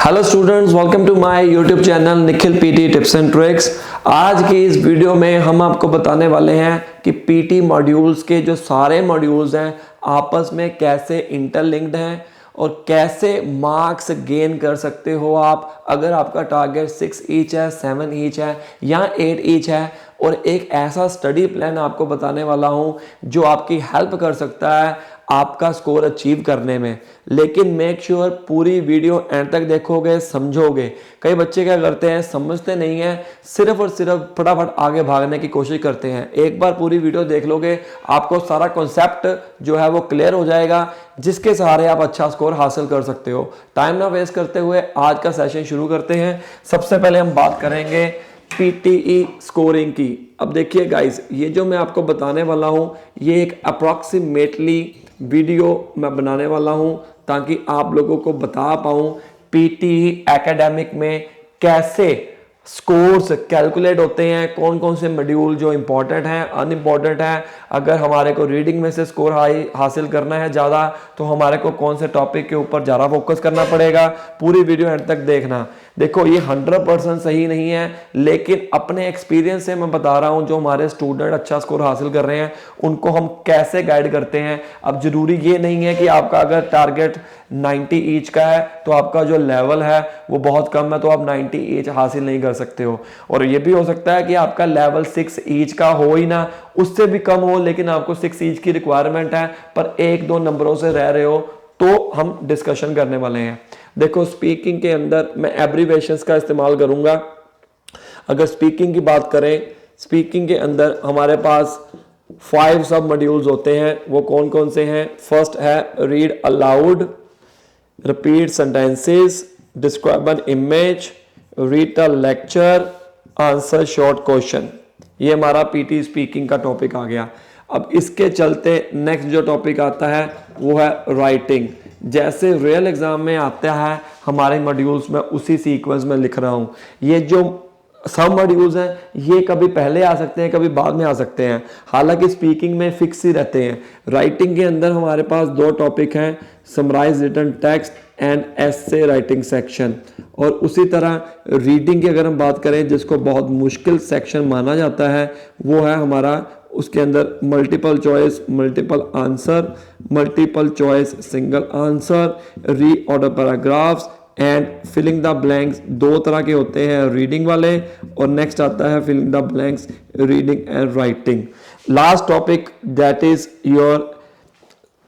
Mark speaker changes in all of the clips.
Speaker 1: Hello students, welcome to my YouTube channel Nikhil PT tips and tricks. आज की इस video में हम आपको बताने वाले हैं कि पीटी मॉड्यूल्स के जो सारे मॉड्यूल्स हैं आपस में कैसे इंटरलिंक्ड हैं और कैसे मार्क्स गेन कर सकते हो आप अगर आपका टारगेट 6 ईच है, 7 ईच है या 8 ईच है। और एक ऐसा स्टडी प्लान आपको बताने वाला हूं जो आपकी हेल्प कर सकता है आपका स्कोर अचीव करने में। लेकिन मेक श्योर पूरी वीडियो एंड तक देखोगे, समझोगे। कई बच्चे क्या करते हैं, समझते नहीं हैं, सिर्फ और सिर्फ फटाफट आगे भागने की कोशिश करते हैं। एक बार पूरी वीडियो देख लोगे आपको सारा कॉन्सेप्ट जो है वो क्लियर हो जाएगा, जिसके सहारे आप अच्छा स्कोर हासिल कर सकते हो। टाइम ना वेस्ट करते हुए आज का सेशन शुरू करते हैं। सबसे पहले हम बात करेंगे पीटीई स्कोरिंग की। अब देखिए गाइस, ये जो मैं आपको बताने वाला हूं ये एक अप्रॉक्सीमेटली वीडियो मैं बनाने वाला हूं ताकि आप लोगों को बता पाऊं पीटीई एकेडमिक में कैसे स्कोर्स कैलकुलेट होते हैं, कौन कौन से मॉड्यूल जो इंपॉर्टेंट हैं, अनइम्पॉर्टेंट हैं। अगर हमारे को रीडिंग में से स्कोर हाई हासिल करना है ज़्यादा तो हमारे को कौन से टॉपिक के ऊपर ज़्यादा फोकस करना पड़ेगा। पूरी वीडियो एंड तक देखना। देखो, ये 100% सही नहीं है, लेकिन अपने एक्सपीरियंस से मैं बता रहा हूं जो हमारे स्टूडेंट अच्छा स्कोर हासिल कर रहे हैं उनको हम कैसे गाइड करते हैं। अब जरूरी ये नहीं है कि आपका अगर टारगेट 90 ईच का है तो आपका जो लेवल है वो बहुत कम है तो आप 90 ईच हासिल नहीं कर सकते हो। और ये भी हो सकता है कि आपका लेवल 6 ईच का हो ही ना, उससे भी कम हो, लेकिन आपको 6 ईच की रिक्वायरमेंट है पर 1-2 नंबरों से रह रहे हो, तो हम डिस्कशन करने वाले हैं। देखो, स्पीकिंग के अंदर मैं एब्रीवेशंस का इस्तेमाल करूंगा। अगर स्पीकिंग की बात करें, स्पीकिंग के अंदर हमारे पास 5 सब मॉड्यूल्स होते हैं। वो कौन कौन से हैं? फर्स्ट है read aloud, repeat sentences, describe an image, read a lecture, answer short question. ये हमारा पीटी स्पीकिंग का टॉपिक आ गया। अब इसके चलते नेक्स्ट जो टॉपिक आता है वो है राइटिंग। जैसे रियल एग्जाम में आता है हमारे मॉड्यूल्स में उसी सीक्वेंस में लिख रहा हूं। ये जो सब मॉड्यूल्स हैं ये कभी पहले आ सकते हैं, कभी बाद में आ सकते हैं, हालांकि स्पीकिंग में फिक्स ही रहते हैं। राइटिंग के अंदर हमारे पास 2 टॉपिक हैं, summarise written text and essay writing section. और उसी तरह रीडिंग की अगर हम बात करें, जिसको बहुत मुश्किल सेक्शन माना जाता है, वो है हमारा उसके अंदर multiple choice, multiple answer, multiple choice single answer, reorder paragraphs and filling the blanks. 2 तरह के होते हैं, रीडिंग वाले, और नेक्स्ट आता है filling the blanks, reading and writing. Last topic that is your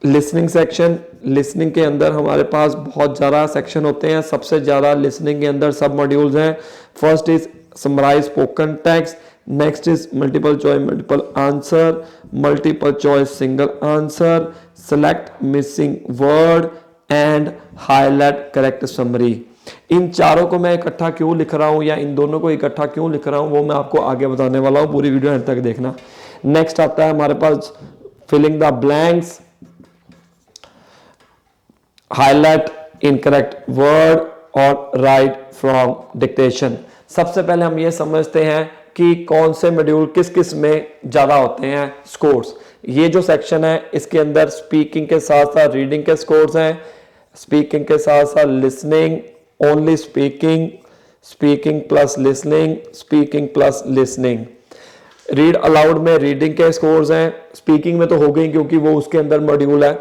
Speaker 1: listening section. Listening के अंदर हमारे पास बहुत ज़्यादा सेक्शन होते हैं। सबसे ज़्यादा लिसनिंग के अंदर सब मॉड्यूल्स हैं। First is summarise spoken text, next is multiple choice multiple answer, multiple choice single answer, select missing word and highlight correct summary. इन चारों को मैं इकट्ठा क्यों लिख रहा हूं या इन दोनों को इकट्ठा क्यों लिख रहा हूं वो मैं आपको आगे बताने वाला हूं, पूरी वीडियो एंड तक देखना। नेक्स्ट आता है हमारे पास filling the blanks, highlight incorrect word और राइट फ्रॉम डिक्टेशन। सबसे पहले हम ये समझते हैं कि कौन से मॉड्यूल किस किस में ज्यादा होते हैं स्कोर्स। ये जो सेक्शन है इसके अंदर स्पीकिंग के साथ साथ रीडिंग के स्कोर्स हैं, स्पीकिंग के साथ साथ listening, only speaking, speaking plus listening, speaking plus listening. Read aloud में रीडिंग के स्कोर्स हैं, स्पीकिंग में तो हो गई क्योंकि वो उसके अंदर मॉड्यूल है।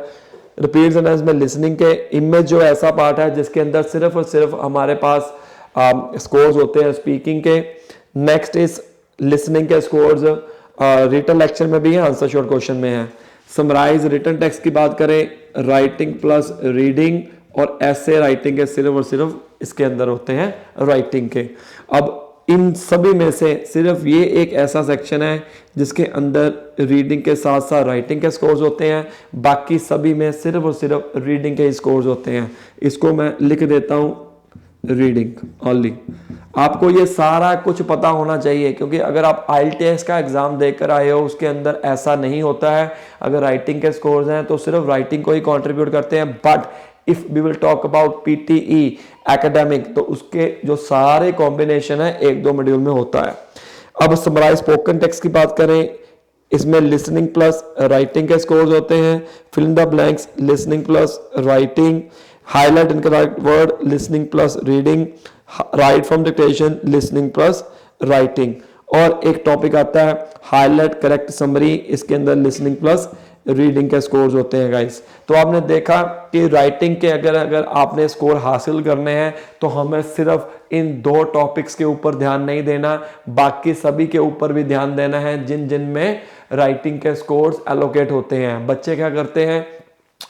Speaker 1: रिपीट सेंटेंस में लिसनिंग के। इमेज जो ऐसा पार्ट है जिसके अंदर सिर्फ और सिर्फ हमारे पास स्कोर्स होते हैं स्पीकिंग के। नेक्स्ट इज लिसनिंग के स्कोर्स रिटन लेक्चर में भी है, आंसर शॉर्ट क्वेश्चन में है। समराइज रिटन टेक्स्ट की बात करें, राइटिंग प्लस रीडिंग और ऐसे राइटिंग के सिर्फ और सिर्फ इसके अंदर होते हैं राइटिंग के। अब इन सभी में से सिर्फ ये एक ऐसा सेक्शन है जिसके अंदर रीडिंग के साथ साथ राइटिंग के स्कोर्स होते हैं, बाकी सभी में सिर्फ और सिर्फ रीडिंग के स्कोर्स होते हैं। इसको मैं लिख देता हूं, रीडिंग ओनली। आपको ये सारा कुछ पता होना चाहिए क्योंकि अगर आप IELTS का एग्जाम देकर आए हो उसके अंदर ऐसा नहीं होता है। अगर राइटिंग के स्कोर्स हैं तो सिर्फ राइटिंग को ही कंट्रीब्यूट करते हैं, but if we will talk about PTE academic तो उसके जो सारे कॉम्बिनेशन है 1-2 मॉड्यूल में होता है। अब समराइज स्पोकन टेक्स्ट की बात करें, इसमें लिसनिंग प्लस राइटिंग के स्कोर्स होते हैं। Fill in the blanks listening plus writing, highlight incorrect word, listening plus reading, write from dictation, listening plus writing. और एक टॉपिक आता है हाईलाइट करेक्ट समरी, इसके अंदर लिसनिंग प्लस रीडिंग के स्कोर्स होते हैं गाइस। तो आपने देखा कि राइटिंग के अगर आपने स्कोर हासिल करने हैं तो हमें सिर्फ इन 2 टॉपिक्स के ऊपर ध्यान नहीं देना, बाकी सभी के ऊपर भी ध्यान देना है जिन जिन में राइटिंग के स्कोर्स एलोकेट होते हैं। बच्चे क्या करते हैं,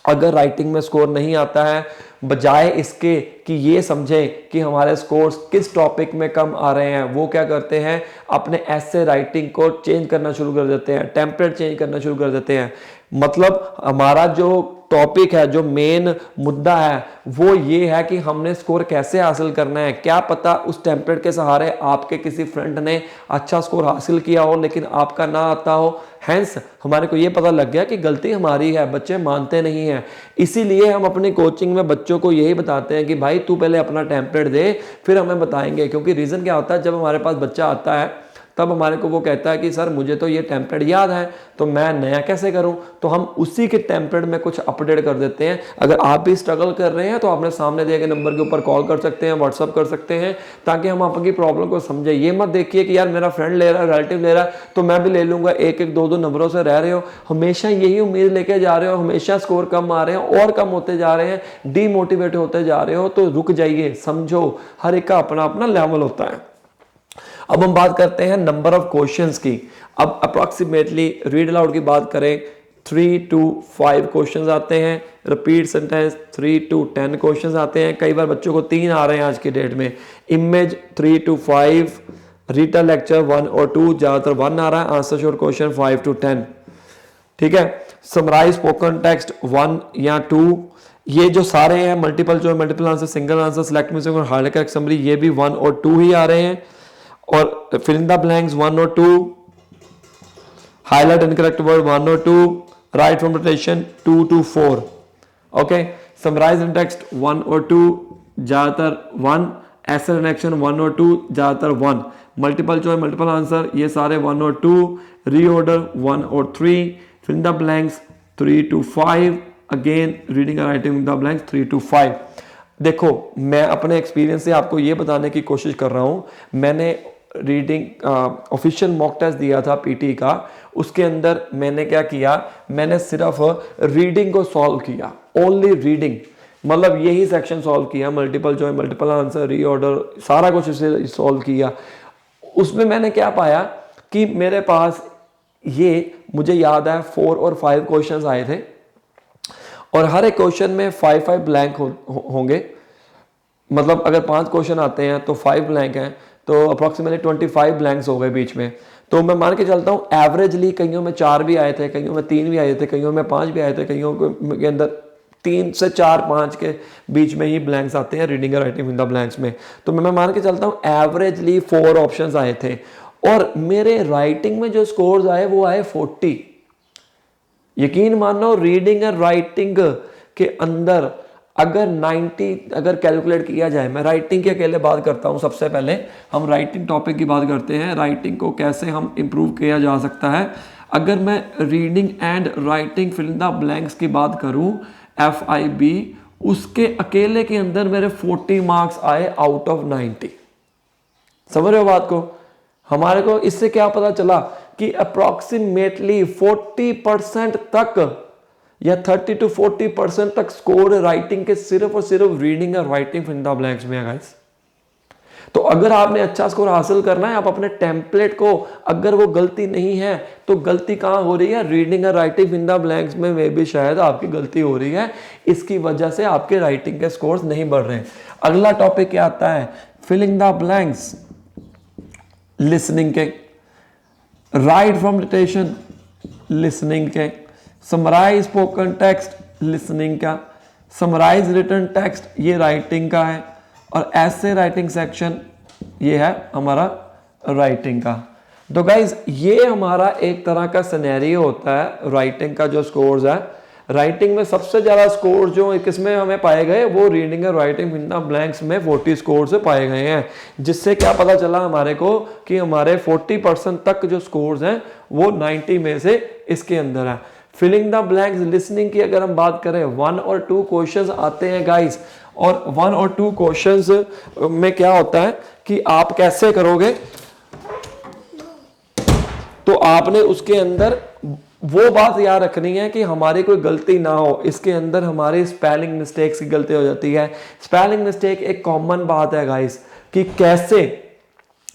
Speaker 1: अगर राइटिंग में स्कोर नहीं आता है, बजाय इसके कि ये समझें कि हमारे स्कोर्स किस टॉपिक में कम आ रहे हैं, वो क्या करते हैं, अपने ऐसे राइटिंग को चेंज करना शुरू कर देते हैं, टेम्पलेट चेंज करना शुरू कर देते हैं। मतलब हमारा जो टॉपिक है, जो मेन मुद्दा है वो ये है कि हमने स्कोर कैसे हासिल करना है। क्या पता उस टेम्पलेट के सहारे आपके किसी फ्रेंड ने अच्छा स्कोर हासिल किया हो लेकिन आपका ना आता हो, हैंस हमारे को ये पता लग गया कि गलती हमारी है, बच्चे मानते नहीं हैं। इसीलिए हम अपनी कोचिंग में बच्चों को यही बताते हैं कि भाई तू पहले अपना टेम्पलेट दे फिर हमें बताएंगे। क्योंकि रीज़न क्या होता है, जब हमारे पास बच्चा आता है तब हमारे को वो कहता है कि सर मुझे तो ये टेम्पलेट याद है तो मैं नया कैसे करूं, तो हम उसी के टेम्पलेट में कुछ अपडेट कर देते हैं। अगर आप भी स्ट्रगल कर रहे हैं तो आपने सामने दिए गए नंबर के ऊपर कॉल कर सकते हैं, व्हाट्सअप कर सकते हैं, ताकि हम आपकी प्रॉब्लम को समझें। ये मत देखिए कि यार मेरा फ्रेंड ले रहा है, रिलेटिव ले रहा है तो मैं भी ले लूंगा, एक एक दो दो नंबरों से रह रहे हो, हमेशा यही उम्मीद लेके जा रहे हो, हमेशा स्कोर कम आ रहे हैं और कम होते जा रहे हैं, डीमोटिवेट होते जा रहे हो, तो रुक जाइए, समझो हर एक का अपना अपना लेवल होता है। अब हम बात करते हैं नंबर ऑफ क्वेश्चंस की। अब अप्रॉक्सीमेटली रीड अलाउड की बात करें 3 to 5 क्वेश्चंस आते हैं, रिपीट सेंटेंस 3 to 10 क्वेश्चंस आते हैं, कई बार बच्चों को 3 आ रहे हैं आज की डेट में, इमेज 3 to 5, रिटन लेक्चर 1 और 2, ज्यादातर 1 आ रहा है, आंसर शॉर्ट क्वेश्चन 5 to 10। ठीक है, समराइज स्पोकन टेक्स्ट 1 या 2, ये जो सारे हैं multiple choice, multiple answer, single answer, select music और हार्ड करेक्ट समरी, ये भी 1 और 2 ही आ रहे हैं। और फिल इन द ब्लैंक्स 1 और 2, हाईलाइट इनकरेक्ट वर्ड 1 और 2, write from dictation 2 to 4। Okay, summarise in text 1 और 2, ज्यादातर 1, एसे इन एक्शन 1 और 2, ज्यादातर 1, मल्टीपल चॉइस, मल्टीपल आंसर, ये सारे 1 और 2, रीऑर्डर 1 और 3, fill in the blanks 3 to 5, again reading and writing the blanks 3 to 5। देखो मैं अपने एक्सपीरियंस से आपको ये बताने की कोशिश कर रहा हूं, मैंने रीडिंग ऑफिशियल मॉक टेस्ट दिया था पीटी का, उसके अंदर मैंने क्या किया, मैंने सिर्फ रीडिंग को सॉल्व किया, ओनली रीडिंग, मतलब यही सेक्शन सॉल्व किया, multiple choice, multiple answer, reorder, सारा कुछ इसे सॉल्व किया। उसमें मैंने क्या पाया कि मेरे पास ये, मुझे याद है 4 और 5 क्वेश्चंस आए थे और हर एक क्वेश्चन में 5 ब्लैंक होंगे, मतलब अगर 5 क्वेश्चन आते हैं तो 5 ब्लैंक हैं, तो अप्रॉक्सीमेटली 25 ब्लैंक्स हो गए बीच में। तो मैं मान के चलता हूँ एवरेजली कईयों में 4 भी आए थे, कईयों में 3 भी आए थे, कईयों में 5 भी आए थे, कईयों के अंदर 3 से 4 5 के बीच में ही ब्लैंक्स आते हैं रीडिंग और राइटिंग इन द ब्लैंक्स में। तो मैं मान के चलता हूँ एवरेजली 4 ऑप्शंस आए थे और मेरे राइटिंग में जो स्कोर्स आए वो आए 40। यकीन मानो रीडिंग और राइटिंग के अंदर अगर 90 अगर कैलकुलेट किया जाए, मैं राइटिंग की अकेले बात करता हूं, सबसे पहले हम राइटिंग टॉपिक की बात करते हैं, राइटिंग को कैसे हम इम्प्रूव किया जा सकता है। अगर मैं reading and writing fill in the blanks की बात करूं FIB, उसके अकेले के अंदर मेरे 40 मार्क्स आए आउट ऑफ 90। समझ रहे हो बात को? हमारे को इससे क्या पता चला कि अप्रॉक्सीमेटली 40% तक या 30 to 40% तक स्कोर राइटिंग के सिर्फ और सिर्फ रीडिंग और राइटिंग इन द ब्लैंक्स में है गाइस। तो अगर आपने अच्छा स्कोर हासिल करना है, आप अपने टेम्पलेट को, अगर वो गलती नहीं है तो गलती कहां हो रही है, रीडिंग और राइटिंग इन द ब्लैंक्स में भी शायद आपकी गलती हो रही है, इसकी वजह से आपके राइटिंग के स्कोर्स नहीं बढ़ रहे हैं। अगला टॉपिक क्या आता है, फिलिंग द ब्लैंक्स, लिसनिंग के, राइट फ्रॉम डिक्टेशन लिसनिंग के, समराइज स्पोकन टेक्स्ट लिसनिंग का, समराइज रिटन टेक्स्ट ये राइटिंग का है, और ऐसे राइटिंग सेक्शन ये है हमारा राइटिंग का। तो गाइज ये हमारा एक तरह का सिनेरियो होता है राइटिंग का जो स्कोर्स है। राइटिंग में सबसे ज्यादा स्कोर जो किसमें हमें पाए गए, वो रीडिंग और राइटिंग इन द ब्लैंक्स में 40 स्कोर से पाए गए हैं, जिससे क्या पता चला हमारे को कि हमारे 40% तक जो स्कोर्स हैं वो 90 में से इसके अंदर है। फिलिंग द ब्लैंक्स लिसनिंग की अगर हम बात करें 1 और 2 क्वेश्चंस आते हैं गाइस, और 1 और 2 क्वेश्चंस में क्या होता है कि आप कैसे करोगे, तो आपने उसके अंदर वो बात याद रखनी है कि हमारी कोई गलती ना हो। इसके अंदर हमारी स्पेलिंग मिस्टेक्स की गलती हो जाती है। स्पेलिंग मिस्टेक एक कॉमन बात है गाइस, कि कैसे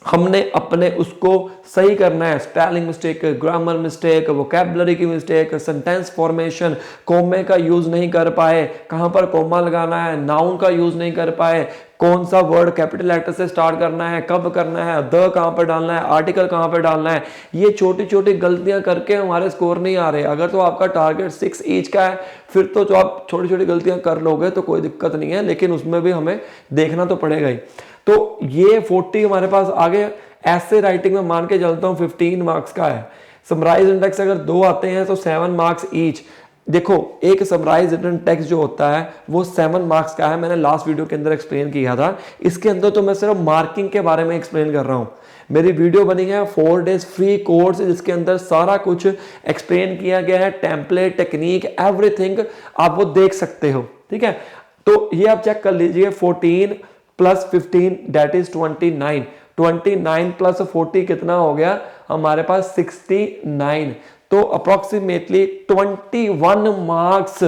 Speaker 1: हमने अपने उसको सही करना है। Spelling mistake, grammar mistake, vocabulary की मिस्टेक, सेंटेंस फॉर्मेशन, कोमे का यूज नहीं कर पाए, कहां पर कोमा लगाना है, नाउन का यूज नहीं कर पाए, कौन सा वर्ड कैपिटल लेटर से स्टार्ट करना है, कब करना है, द कहां पर डालना है, आर्टिकल कहां पर डालना है, ये छोटी छोटी गलतियां करके हमारे स्कोर नहीं आ रहे। अगर तो आपका टारगेट 6 ईच का है, फिर तो जो आप छोटी छोटी गलतियां कर लोगे तो कोई दिक्कत नहीं है, लेकिन उसमें भी हमें देखना तो पड़ेगा ही। तो ये 40 हमारे पास आगे। ऐसे राइटिंग में मान के चलता हूं 15 मार्क्स का है। समराइज इंडेक्स अगर 2 आते हैं तो 7 मार्क्स ईच। देखो, एक समराइज रिटन टेक्स्ट जो होता है वो 7 मार्क्स का है, मैंने लास्ट वीडियो के अंदर एक्सप्लेन किया था। इसके अंदर तो मैं सिर्फ मार्किंग के बारे में एक्सप्लेन कर रहा हूं। मेरी वीडियो बनी है 4 डेज फ्री कोर्स, जिसके अंदर सारा कुछ एक्सप्लेन किया गया है, टेम्पलेट, टेक्निक, एवरीथिंग आप वो देख सकते हो। ठीक है, तो ये आप चेक कर लीजिए। 14 प्लस 15 दैट इज 29। 29 प्लस 40 कितना हो गया हमारे पास 69। तो अप्रोक्सीमेटली 21 मार्क्स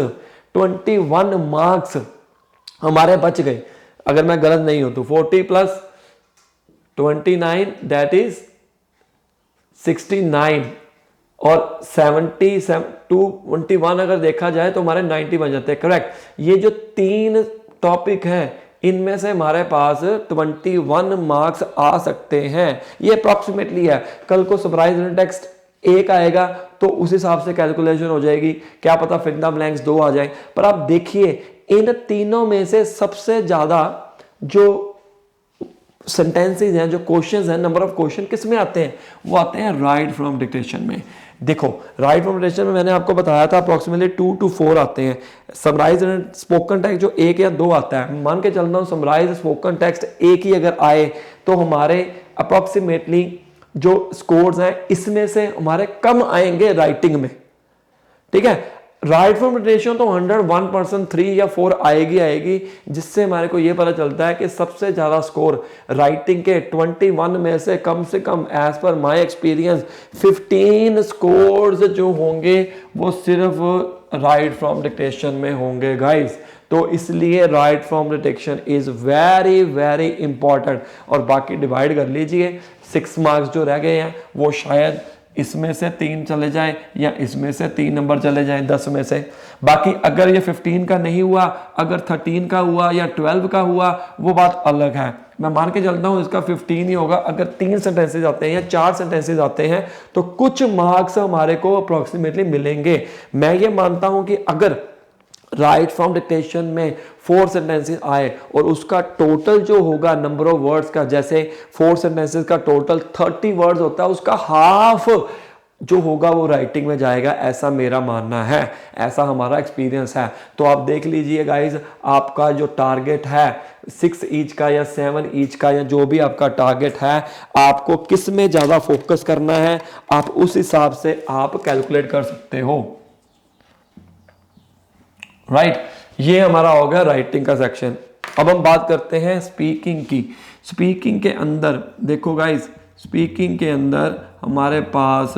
Speaker 1: हमारे बच गए, अगर मैं गलत नहीं हूं तो। 40 प्लस 29 दैट इज 69, और 21 अगर देखा जाए तो हमारे 90 बन जाते हैं। करेक्ट। ये जो 3 टॉपिक हैं, इनमें से हमारे पास 21 मार्क्स आ सकते हैं। ये अप्रोक्सीमेटली है। कल को समराइज टेक्स्ट 1 आएगा तो उस हिसाब से कैलकुलेशन हो जाएगी, क्या पता फिल द ब्लैंक्स 2 आ जाए। पर आप देखिए, इन तीनों में से सबसे ज्यादा जो सेंटेंसेस हैं, जो क्वेश्चंस हैं, नंबर ऑफ क्वेश्चन किस में आते हैं, वो आते हैं राइट फ्रॉम डिक्टेशन में। देखो, राइट फ्रॉम डिक्टेशन में मैंने आपको बताया था अप्रोक्सीमेटली 2 to 4 आते हैं। समराइज एंड स्पोकन टेक्स्ट जो 1 या 2 आता है, मान के चलता हूं समराइज स्पोकन टेक्स्ट 1 ही अगर आए तो हमारे अप्रोक्सीमेटली जो स्कोर्स हैं इसमें से हमारे कम आएंगे राइटिंग में। ठीक है, राइट फ्रॉम डिक्टेशन तो 101% 3 या 4 आएगी, जिससे हमारे को यह पता चलता है कि सबसे ज्यादा स्कोर राइटिंग के 21 में से कम as per my experience 15 scores जो होंगे वो सिर्फ राइट फ्रॉम डिक्टेशन में होंगे गाइस। तो इसलिए right from dictation is very very important. और बाकी डिवाइड कर लीजिए, 6 मार्क्स जो रह गए हैं वो शायद इसमें से 3 चले जाएं या इसमें से 3 नंबर चले जाएं 10 में से। बाकी अगर ये 15 का नहीं हुआ, अगर 13 का हुआ या 12 का हुआ, वो बात अलग है। मैं मान के चलता हूं इसका 15 ही होगा। अगर 3 सेंटेंसेज आते हैं या 4 सेंटेंसेज आते हैं तो कुछ मार्क्स हमारे को अप्रोक्सीमेटली मिलेंगे। मैं ये मानता हूं कि अगर राइट फ्रॉम डिक्टेशन में 4 सेंटेंसेस आए और उसका टोटल जो होगा नंबर ऑफ वर्ड्स का, जैसे 4 सेंटेंसेस का टोटल 30 वर्ड्स होता है, उसका हाफ जो होगा वो राइटिंग में जाएगा, ऐसा मेरा मानना है, ऐसा हमारा एक्सपीरियंस है। तो आप देख लीजिए गाइज, आपका जो टारगेट है 6 ईच का या 7 ईच का या जो भी आपका टारगेट है, आपको किस में ज्यादा फोकस करना है, आप उस हिसाब से आप कैलकुलेट कर सकते हो। राइट, ये हमारा हो गया राइटिंग का सेक्शन। अब हम बात करते हैं स्पीकिंग की। स्पीकिंग के अंदर देखो गाइस, स्पीकिंग के अंदर हमारे पास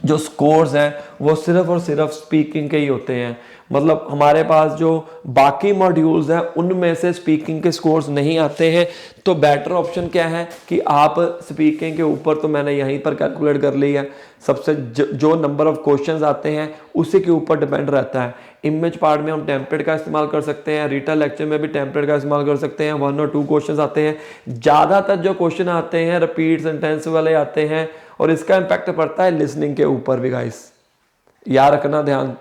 Speaker 1: जो स्कोर्स हैं वो सिर्फ और सिर्फ स्पीकिंग के ही होते हैं। मतलब हमारे पास जो बाकी मॉड्यूल्स हैं उनमें से स्पीकिंग के स्कोर्स नहीं आते हैं। तो बेटर ऑप्शन क्या है कि आप स्पीकिंग के ऊपर, तो मैंने यहीं पर कैलकुलेट कर ली है, सबसे जो नंबर ऑफ क्वेश्चंस आते हैं उसी के ऊपर डिपेंड रहता है। इमेज पार्ट में हम टेम्पलेट का इस्तेमाल कर सकते हैं, रिटन लेक्चर में भी टेम्पलेट का इस्तेमाल कर सकते हैं। 1 और 2 क्वेश्चंस आते हैं। ज़्यादातर जो क्वेश्चन आते हैं रिपीट सेंटेंस वाले आते हैं, और इसका इम्पैक्ट पड़ता है लिसनिंग के ऊपर भी गाइस, याद रखना ध्यान,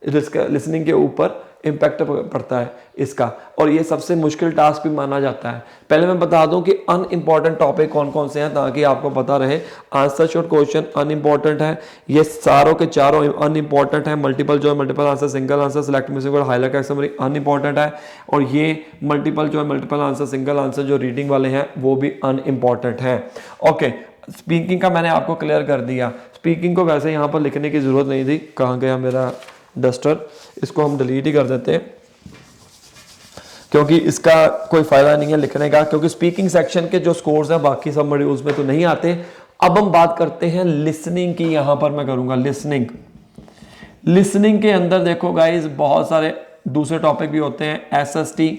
Speaker 1: लिसनिंग के ऊपर इम्पैक्ट पड़ता है इसका। और ये सबसे मुश्किल टास्क भी माना जाता है। पहले मैं बता दूं कि अनइम्पॉर्टेंट टॉपिक कौन कौन से हैं, ताकि आपको पता रहे। आंसर शॉर्ट क्वेश्चन अनइम्पॉर्टेंट है, ये सारों के चारों अनइम्पॉर्टेंट है। Multiple choice, multiple answer, single answer, select missing word, highlight का समरी अनइम्पॉर्टेंट है। और ये multiple choice, multiple answer, single answer जो रीडिंग वाले हैं वो भी अनइम्पॉर्टेंट है। ओके, स्पीकिंग का मैंने आपको क्लियर कर दिया। स्पीकिंग को वैसे यहाँ पर लिखने की ज़रूरत नहीं थी। कहाँ गया मेरा डस्टर, इसको हम डिलीट ही कर देते हैं क्योंकि इसका कोई फ़ायदा नहीं है लिखने का, क्योंकि स्पीकिंग सेक्शन के जो स्कोर्स हैं बाकी सब मॉड्यूल्स में तो नहीं आते। अब हम बात करते हैं लिसनिंग की। यहाँ पर मैं करूँगा लिसनिंग। लिसनिंग के अंदर देखो गाइज बहुत सारे दूसरे टॉपिक भी होते हैं। SST,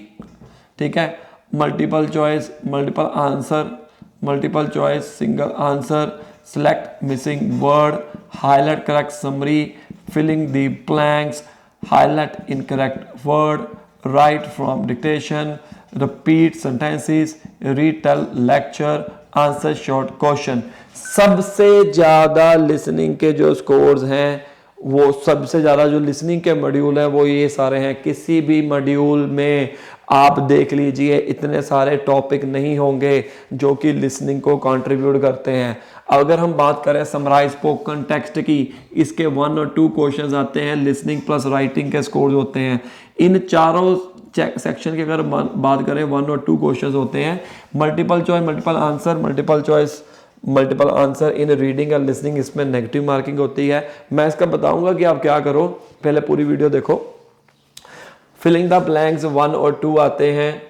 Speaker 1: ठीक है, multiple choice, multiple answer, multiple choice, single answer, select missing word, highlight correct summary, filling the blanks, highlight incorrect word, write from dictation, repeat sentences, retell lecture, answer short question. सबसे ज़्यादा listening के जो scores हैं, वो सबसे ज़्यादा जो listening के मॉड्यूल हैं वो ये सारे हैं। किसी भी मॉड्यूल में आप देख लीजिए इतने सारे टॉपिक नहीं होंगे जो कि लिसनिंग को कंट्रीब्यूट करते हैं। अगर हम बात करें समराइज स्पोकन टेक्स्ट की, इसके 1 और 2 क्वेश्चंस आते हैं, लिसनिंग प्लस राइटिंग के स्कोर्स होते हैं। इन चारों सेक्शन की अगर बात करें 1 और 2 क्वेश्चंस होते हैं। Multiple choice, multiple answer, multiple choice, multiple answer in reading और लिसनिंग, इसमें नेगेटिव मार्किंग होती है। मैं इसका बताऊंगा कि आप क्या करो, पहले पूरी वीडियो देखो। फिलिंग द ब्लैंक्स 1 और 2 आते हैं,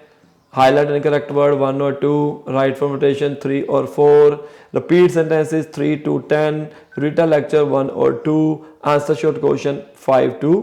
Speaker 1: हाईलाइट इनकरेक्ट वर्ड 1 और 2, राइट फॉर्मेटेशन 3 और 4, repeat sentences 3 to 10, reader lecture 1 और 2, आंसर शॉर्ट क्वेश्चन 5 to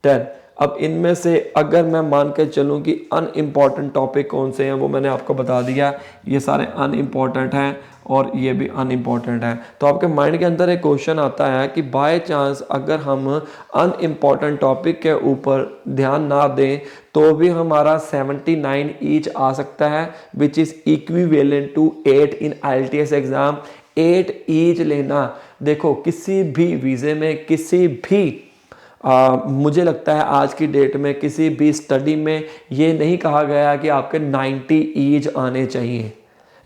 Speaker 1: 10। अब इनमें से अगर मैं मान के चलूँ कि अनइम्पॉर्टेंट टॉपिक कौन से हैं वो मैंने आपको बता दिया। ये सारे अनइम्पॉर्टेंट हैं और ये भी अनइम्पॉर्टेंट है। तो आपके माइंड के अंदर एक क्वेश्चन आता है कि बाय चांस अगर हम अनइम्पॉर्टेंट टॉपिक के ऊपर ध्यान ना दें तो भी हमारा 79 ईच आ सकता है, which is equivalent to 8 in IELTS exam. 8 each लेना, देखो किसी भी वीज़े में, किसी भी मुझे लगता है आज की डेट में किसी भी स्टडी में ये नहीं कहा गया कि आपके 90 ईच आने चाहिए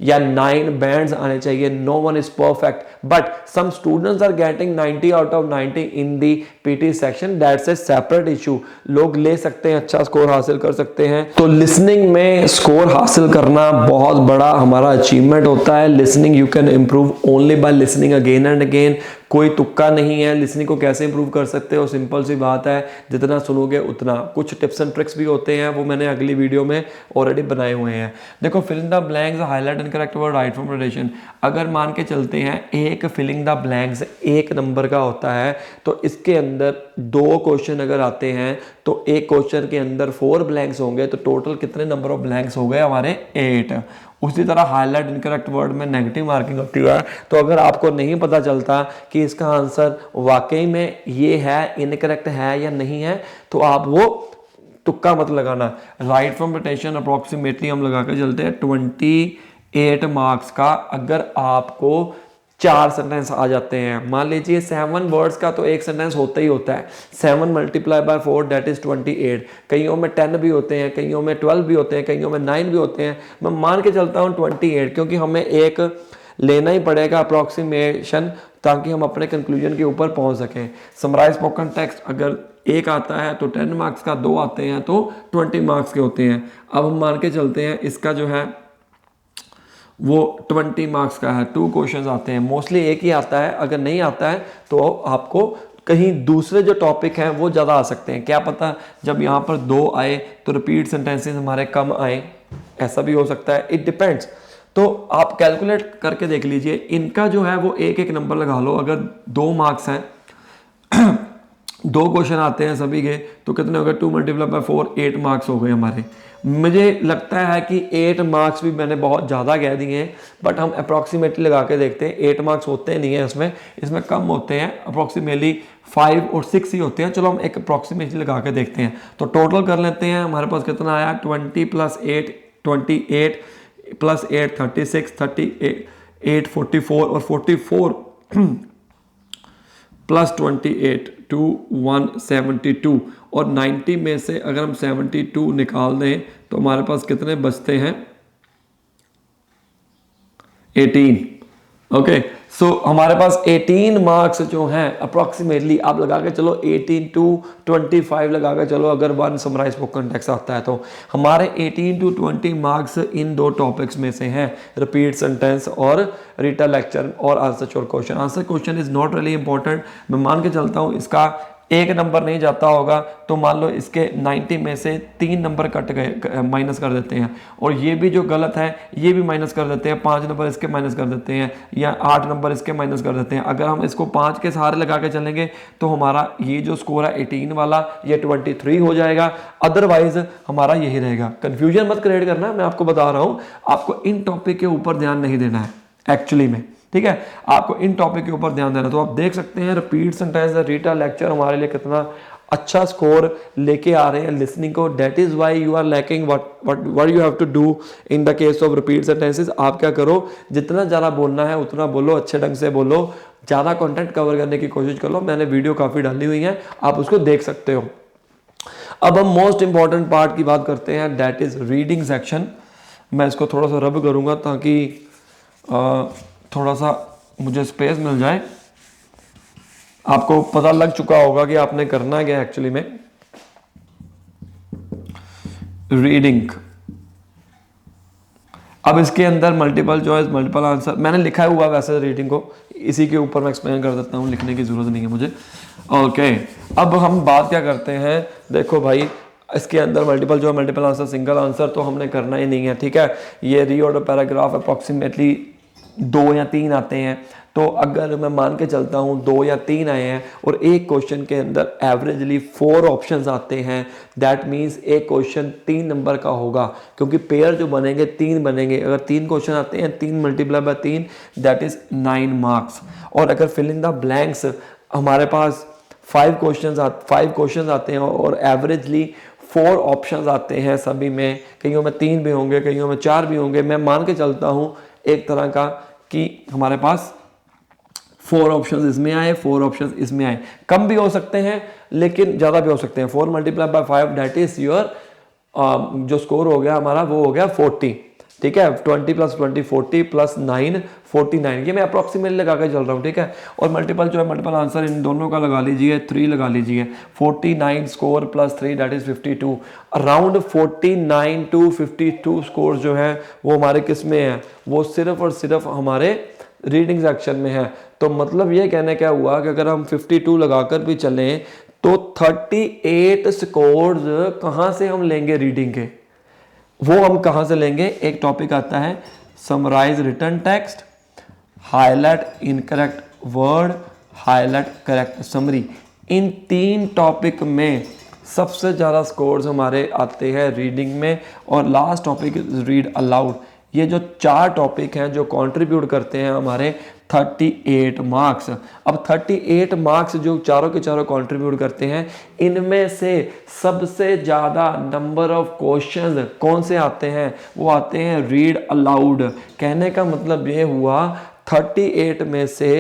Speaker 1: या 9 बैंड्स आने चाहिए। No one is perfect, but some students are getting 90 out of 90 in the PT section, that's a separate issue. लोग ले सकते हैं, अच्छा स्कोर हासिल कर सकते हैं। तो लिसनिंग में स्कोर हासिल करना बहुत बड़ा हमारा अचीवमेंट होता है। Listening you can improve only by listening again and again. कोई तुक्का नहीं है। लिसनिंग को कैसे इंप्रूव कर सकते हो, सिंपल सी बात है, जितना सुनोगे उतना। कुछ टिप्स एंड ट्रिक्स भी होते हैं, वो मैंने अगली वीडियो में ऑलरेडी बनाए हुए हैं। देखो, filling the blanks, highlight incorrect word, right formation. अगर मान के चलते हैं एक फिलिंग द ब्लैंक्स 1 नंबर का होता है, तो इसके अंदर 2 क्वेश्चन अगर आते हैं तो एक क्वेश्चन के अंदर 4 ब्लैंक्स होंगे, तो टोटल कितने नंबर ऑफ ब्लैंक्स हो गए हमारे? 8। उसी तरह हाईलाइट इनकरेक्ट वर्ड में नेगेटिव मार्किंग होती है। तो अगर आपको नहीं पता चलता कि इसका आंसर वाकई में ये है, इनकरेक्ट है या नहीं है, तो आप वो तुक्का मत लगाना। राइट फॉर्मेटेशन अप्रॉक्सीमेटली हम लगा के चलते हैं 28 मार्क्स का। अगर आपको 4 सेंटेंस आ जाते हैं, मान लीजिए 7 वर्ड्स का, तो एक सेंटेंस होता ही होता है। 7 मल्टीप्लाई बाय 4 दैट इज 28। कईयों में 10 भी होते हैं, कईयों में 12 भी होते हैं, कईयों में 9 भी होते हैं। मैं मान के चलता हूँ 28, क्योंकि हमें एक लेना ही पड़ेगा अप्रॉक्सीमेशन, ताकि हम अपने कंक्लूजन के ऊपर पहुंच सकें। समराइज स्पोकन टेक्स्ट अगर 1 आता है तो 10 मार्क्स का, 2 आते हैं तो 20 मार्क्स के होते हैं। अब हम मान के चलते हैं इसका जो है वो 20 मार्क्स का है। 2 क्वेश्चंस आते हैं, मोस्टली एक ही आता है। अगर नहीं आता है तो आपको कहीं दूसरे जो टॉपिक हैं वो ज़्यादा आ सकते हैं। क्या पता जब यहाँ पर 2 आए तो रिपीट सेंटेंसेस हमारे कम आए, ऐसा भी हो सकता है। It depends. तो आप कैलकुलेट करके देख लीजिए, इनका जो है वो एक नंबर लगा लो। अगर 2 मार्क्स हैं 2 क्वेश्चन आते हैं सभी के, तो कितने हो गए? 2 मल्टीप्लाई बाय 4, 8 मार्क्स हो गए हमारे। मुझे लगता है कि 8 मार्क्स भी मैंने बहुत ज़्यादा कह दिए हैं, बट हम अप्रॉक्सीमेटली लगा के देखते हैं। 8 मार्क्स होते नहीं हैं इसमें कम होते हैं, अप्रॉक्सीमेटली 5 और 6 ही होते हैं। चलो हम एक अप्रॉक्सीमेटली लगा के देखते हैं। तो टोटल कर लेते हैं, हमारे पास कितना आया? 20 + 8 28 + 8 36, 38 44 और 44 + 28 to 172। और 90 में से अगर हम 72 निकाल दें तो हमारे पास कितने बचते हैं? 18। ओके, हमारे पास 18 मार्क्स जो हैं अप्रॉक्सीमेटली आप लगा के चलो 18 to 25 लगा के चलो, अगर वन समराइज स्पोकन टेक्स्ट आता है तो हमारे 18 to 20 मार्क्स इन दो टॉपिक्स में से हैं, रिपीट सेंटेंस और रीटा लेक्चर और आंसर चोर question. Answer question is not really important, मैं मान के चलता हूँ इसका एक नंबर नहीं जाता होगा तो मान लो इसके 90 में से 3 नंबर कट गए, माइनस कर देते हैं, और ये भी जो गलत है ये भी माइनस कर देते हैं, 5 नंबर इसके माइनस कर देते हैं या 8 नंबर इसके माइनस कर देते हैं। अगर हम इसको 5 के सहारे लगा के चलेंगे तो हमारा ये जो स्कोर है 18 वाला ये 23 हो जाएगा, अदरवाइज हमारा यही रहेगा। कंफ्यूजन मत क्रिएट करना, मैं आपको बता रहा हूँ, आपको इन टॉपिक के ऊपर ध्यान नहीं देना है एक्चुअली में, ठीक है, आपको इन टॉपिक के ऊपर ध्यान देना। तो आप देख सकते हैं रिपीट सेंटेंस रीटा लेक्चर हमारे लिए कितना अच्छा स्कोर लेके आ रहे हैं लिसनिंग को। That is why you are lacking what you have to do in the case of repeat sentences. आप क्या करो, जितना ज़्यादा बोलना है उतना बोलो, अच्छे ढंग से बोलो, ज़्यादा कंटेंट कवर करने की कोशिश कर लो। मैंने वीडियो काफ़ी डाली हुई है, आप उसको देख सकते हो। अब हम मोस्ट इंपॉर्टेंट पार्ट की बात करते हैं, दैट इज रीडिंग सेक्शन। मैं इसको थोड़ा सा रब करूँगा ताकि थोड़ा सा मुझे स्पेस मिल जाए। आपको पता लग चुका होगा कि आपने करना क्या एक्चुअली में। रीडिंग, अब इसके अंदर मल्टीपल चॉइस, मल्टीपल आंसर मैंने लिखा हुआ वैसे रीडिंग को, इसी के ऊपर मैं एक्सप्लेन कर देता हूँ, लिखने की जरूरत नहीं है मुझे। ओके, अब हम बात क्या करते हैं, देखो भाई इसके अंदर multiple choice, multiple answer, single answer तो हमने करना ही नहीं है, ठीक है। ये रीऑर्डर पैराग्राफ अप्रॉक्सीमेटली 2 या 3 आते हैं, तो अगर मैं मान के चलता हूँ 2 या 3 आए हैं और एक क्वेश्चन के अंदर एवरेजली 4 ऑप्शंस आते हैं, दैट मीन्स एक क्वेश्चन 3 नंबर का होगा, क्योंकि पेयर जो बनेंगे 3 बनेंगे। अगर 3 क्वेश्चन आते हैं, 3 multiply by 3 that is 9 marks. और अगर फिल इन द ब्लैंक्स हमारे पास 5 क्वेश्चन आते हैं और एवरेजली 4 ऑप्शंस आते हैं सभी में, कईयों में 3 भी होंगे, कईयों में 4 भी होंगे। मैं मान के चलता हूँ एक तरह का कि हमारे पास 4 ऑप्शंस इसमें आए, 4 ऑप्शंस इसमें आए, कम भी हो सकते हैं लेकिन ज़्यादा भी हो सकते हैं। 4 multiply by 5 that is your जो स्कोर हो गया हमारा वो हो गया 40, ठीक है। 20 + 20 40 + 9 49, ये मैं अप्रॉक्सीमेटली लगा के चल रहा हूँ, ठीक है। और मल्टीपल जो है मल्टीपल आंसर इन दोनों का लगा लीजिए, 3 लगा लीजिए। 49 score + 3 that is 52। Around 49 to 52 score जो है वो हमारे किस में है, वो सिर्फ और सिर्फ हमारे रीडिंग सेक्शन में है। तो मतलब ये कहने क्या हुआ कि अगर हम 52 लगाकर भी चलें तो 38 स्कोर्स कहाँ से हम लेंगे रीडिंग के, वो हम कहाँ से लेंगे। एक टॉपिक आता है summarise written text, highlight incorrect word, highlight correct summary. इन 3 टॉपिक में सबसे ज़्यादा स्कोर्स हमारे आते हैं रीडिंग में, और last topic is read aloud. ये जो 4 टॉपिक हैं जो कंट्रीब्यूट करते हैं हमारे 38 मार्क्स। अब 38 मार्क्स जो चारों के चारों कंट्रीब्यूट करते हैं, इनमें से सबसे ज़्यादा नंबर ऑफ क्वेश्चंस कौन से आते हैं, वो आते हैं रीड अलाउड। कहने का मतलब ये हुआ 38 में से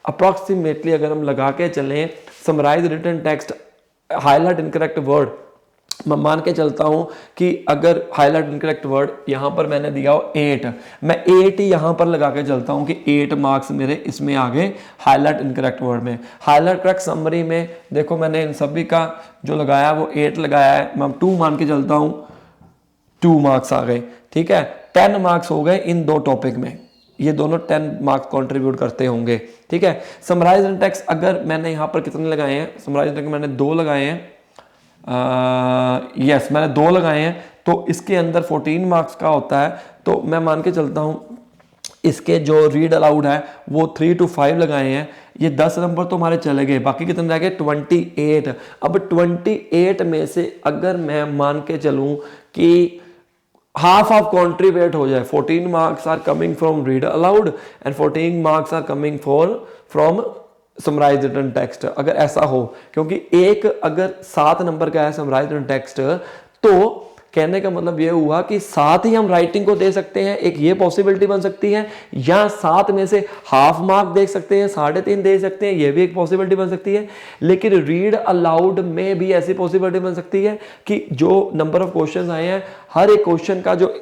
Speaker 1: अप्रॉक्सीमेटली अगर हम लगा के चलें summarise written text, highlight incorrect word, मैं मान के चलता हूं कि अगर हाईलाइट इनकरेक्ट वर्ड यहां पर मैंने दिया हो 8, मैं 8 ही यहां पर लगा के चलता हूं कि 8 मार्क्स मेरे इसमें आ गए हाईलाइट इनकरेक्ट वर्ड में। हाईलाइट करेक्ट समरी में देखो मैंने इन सभी का जो लगाया वो 8 लगाया है, मैं 2 मान के चलता हूं, 2 मार्क्स आ गए, ठीक है। 10 मार्क्स हो गए इन 2 टॉपिक में, ये दोनों 10 मार्क्स कंट्रीब्यूट करते होंगे, ठीक है। समराइज इन टेक्स्ट अगर मैंने यहाँ पर कितने लगाए हैं, समराइज इन मैंने 2 लगाए हैं, यस मैंने 2 लगाए हैं, तो इसके अंदर 14 मार्क्स का होता है। तो मैं मान के चलता हूँ इसके जो रीड अलाउड है वो 3 to 5 लगाए हैं, ये 10 नंबर तो हमारे चले गए, बाकी कितने रह गए 28। अब 28 में से अगर मैं मान के चलूँ कि हाफ ऑफ कॉन्ट्रीब्यूट हो जाए, 14 marks are coming from read aloud and 14 marks are coming from summarise written text, अगर ऐसा हो, क्योंकि एक अगर 7 नंबर का है समराइज रिटन टेक्स्ट, तो कहने का मतलब ये हुआ कि 7 ही हम राइटिंग को दे सकते हैं, एक ये पॉसिबिलिटी बन सकती है, या 7 में से हाफ मार्क दे सकते हैं, 3.5 दे सकते हैं, ये भी एक पॉसिबिलिटी बन सकती है। लेकिन रीड अलाउड में भी ऐसी पॉसिबिलिटी बन सकती है कि जो नंबर ऑफ क्वेश्चन आए हैं, हर एक क्वेश्चन का जो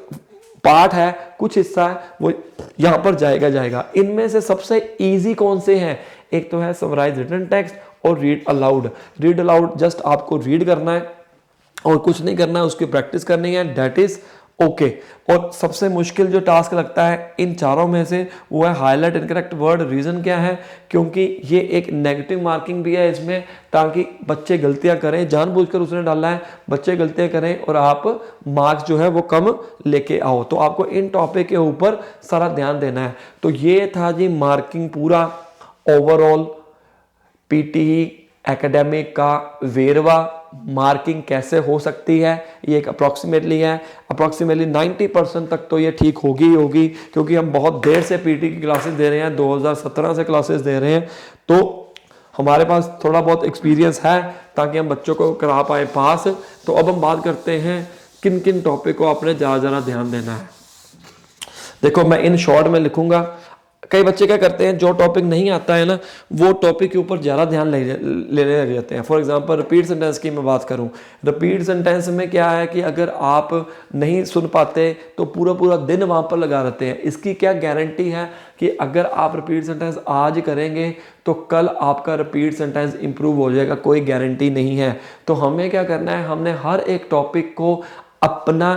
Speaker 1: पार्ट है, कुछ हिस्सा है, वो यहाँ पर जाएगा। इनमें से सबसे इजी कौन से हैं? एक तो है समराइज रिटन टेक्स्ट और read aloud. Read aloud just आपको रीड करना है और कुछ नहीं करना है, उसकी प्रैक्टिस करनी है, दैट इज ओके। और सबसे मुश्किल जो टास्क लगता है इन चारों में से वो है हाईलाइट इनकरेक्ट वर्ड। रीज़न क्या है? क्योंकि ये एक नेगेटिव मार्किंग भी है इसमें, ताकि बच्चे गलतियां करें, जानबूझकर उसने डाला है, बच्चे गलतियां करें और आप मार्क्स जो है वो कम लेके आओ। तो आपको इन टॉपिक के ऊपर सारा ध्यान देना है। तो ये था जी मार्किंग पूरा ओवरऑल पीटी एकेडमिक का वेरवा। मार्किंग कैसे हो सकती है ये एक अप्रॉक्सीमेटली है। अप्रॉक्सीमेटली 90% तक तो ये ठीक होगी ही होगी, क्योंकि हम बहुत देर से पीटी की क्लासेस दे रहे हैं, 2017 से क्लासेस दे रहे हैं, तो हमारे पास थोड़ा बहुत एक्सपीरियंस है ताकि हम बच्चों को करा पाए पास। तो अब हम बात करते हैं किन किन टॉपिक को आपने ज़्यादा ध्यान देना है। देखो मैं इन शॉर्ट में लिखूंगा। कई बच्चे क्या करते हैं, जो टॉपिक नहीं आता है ना वो टॉपिक के ऊपर ज़्यादा ध्यान लेने लग जाते हैं। फॉर एग्जांपल रिपीट सेंटेंस की मैं बात करूं, रिपीट सेंटेंस में क्या है कि अगर आप नहीं सुन पाते तो पूरा दिन वहाँ पर लगा रहते हैं। इसकी क्या गारंटी है कि अगर आप रिपीट सेंटेंस आज करेंगे तो कल आपका रिपीट सेंटेंस इंप्रूव हो जाएगा? कोई गारंटी नहीं है। तो हमें क्या करना है, हमने हर एक टॉपिक को अपना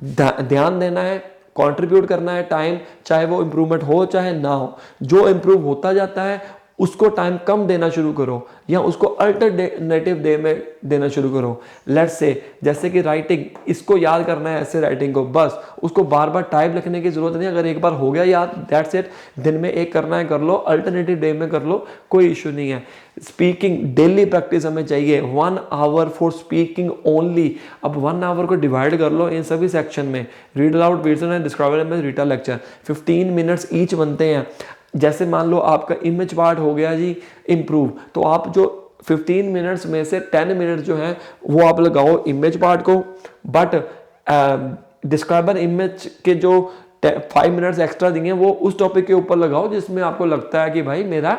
Speaker 1: ध्यान देना है, कंट्रीब्यूट करना है टाइम, चाहे वो इंप्रूवमेंट हो चाहे ना हो। जो इंप्रूव होता जाता है उसको टाइम कम देना शुरू करो या उसको अल्टरनेटिव डे में देना शुरू करो। लेट्स से जैसे कि राइटिंग, इसको याद करना है ऐसे राइटिंग को, बस उसको बार बार टाइप लिखने की जरूरत नहीं। अगर एक बार हो गया याद, दैट्स इट। दिन में एक करना है कर लो, अल्टरनेटिव डे में कर लो, कोई इशू नहीं है। स्पीकिंग डेली प्रैक्टिस हमें चाहिए, 1 आवर फॉर स्पीकिंग ओनली। अब 1 आवर को डिवाइड कर लो इन सभी सेक्शन में, रीड अलाउड, पीटरसन एंड डिस्क्राइबर में रीटा लेक्चर, 15 मिनट्स ईच बनते हैं। जैसे मान लो आपका इमेज पार्ट हो गया जी इम्प्रूव, तो आप जो 15 मिनट्स में से 10 मिनट जो है वो आप लगाओ इमेज पार्ट को, बट डिस्क्राइबर इमेज के जो 5 मिनट्स एक्स्ट्रा दिए वो उस टॉपिक के ऊपर लगाओ जिसमें आपको लगता है कि भाई मेरा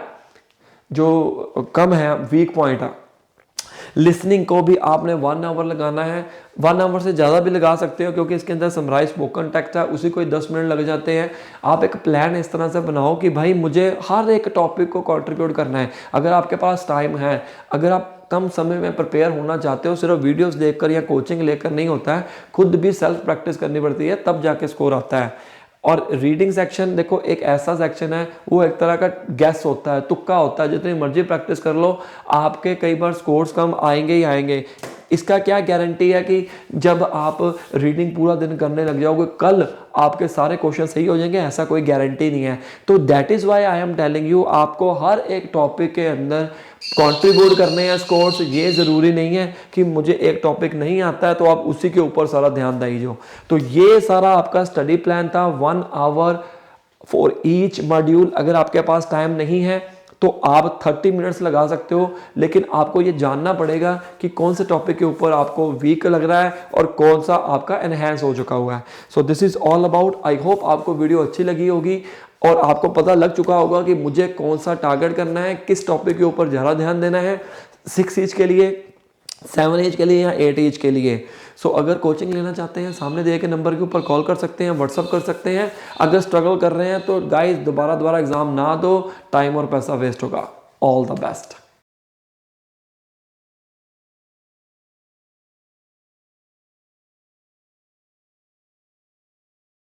Speaker 1: जो कम है, वीक पॉइंट है। लिसनिंग को भी आपने 1 आवर लगाना है, 1 आवर से ज़्यादा भी लगा सकते हो क्योंकि इसके अंदर समराइज स्पोकन टेक्स्ट है, उसी को 10 मिनट लग जाते हैं। आप एक प्लान इस तरह से बनाओ कि भाई मुझे हर एक टॉपिक को कंट्रीब्यूट करना है। अगर आपके पास टाइम है, अगर आप कम समय में प्रिपेयर होना चाहते हो, सिर्फ वीडियोस देखकर या कोचिंग लेकर नहीं होता है, खुद भी सेल्फ प्रैक्टिस करनी पड़ती है, तब जाके स्कोर आता है। और रीडिंग सेक्शन देखो एक ऐसा सेक्शन है, वो एक तरह का गैस होता है, तुक्का होता है, जितनी मर्जी प्रैक्टिस कर लो आपके कई बार स्कोर्स कम आएंगे ही आएंगे। इसका क्या गारंटी है कि जब आप रीडिंग पूरा दिन करने लग जाओगे कल आपके सारे क्वेश्चन सही हो जाएंगे? ऐसा कोई गारंटी नहीं है। तो that is why I am telling you, आपको हर एक टॉपिक के अंदर कंट्रीब्यूट करने हैं स्कोर्स। ये जरूरी नहीं है कि मुझे एक टॉपिक नहीं आता है तो आप उसी के ऊपर सारा ध्यान दीजिए। तो ये सारा आपका स्टडी प्लान था, 1 आवर फॉर ईच मॉड्यूल। अगर आपके पास टाइम नहीं है तो आप 30 मिनट्स लगा सकते हो, लेकिन आपको ये जानना पड़ेगा कि कौन से टॉपिक के ऊपर आपको वीक लग रहा है और कौन सा आपका एनहेंस हो चुका हुआ है। So this is all about. I hope आपको वीडियो अच्छी लगी होगी और आपको पता लग चुका होगा कि मुझे कौन सा टारगेट करना है, किस टॉपिक के ऊपर ज़्यादा ध्यान देना है, 6 एज के लिए, 7 एज के लिए या 8 एज के लिए। सो अगर कोचिंग लेना चाहते हैं सामने दिए गए नंबर के ऊपर कॉल कर सकते हैं, व्हाट्सअप कर सकते हैं। अगर स्ट्रगल कर रहे हैं तो गाइस दोबारा एग्जाम ना दो, टाइम और पैसा वेस्ट होगा। All the best.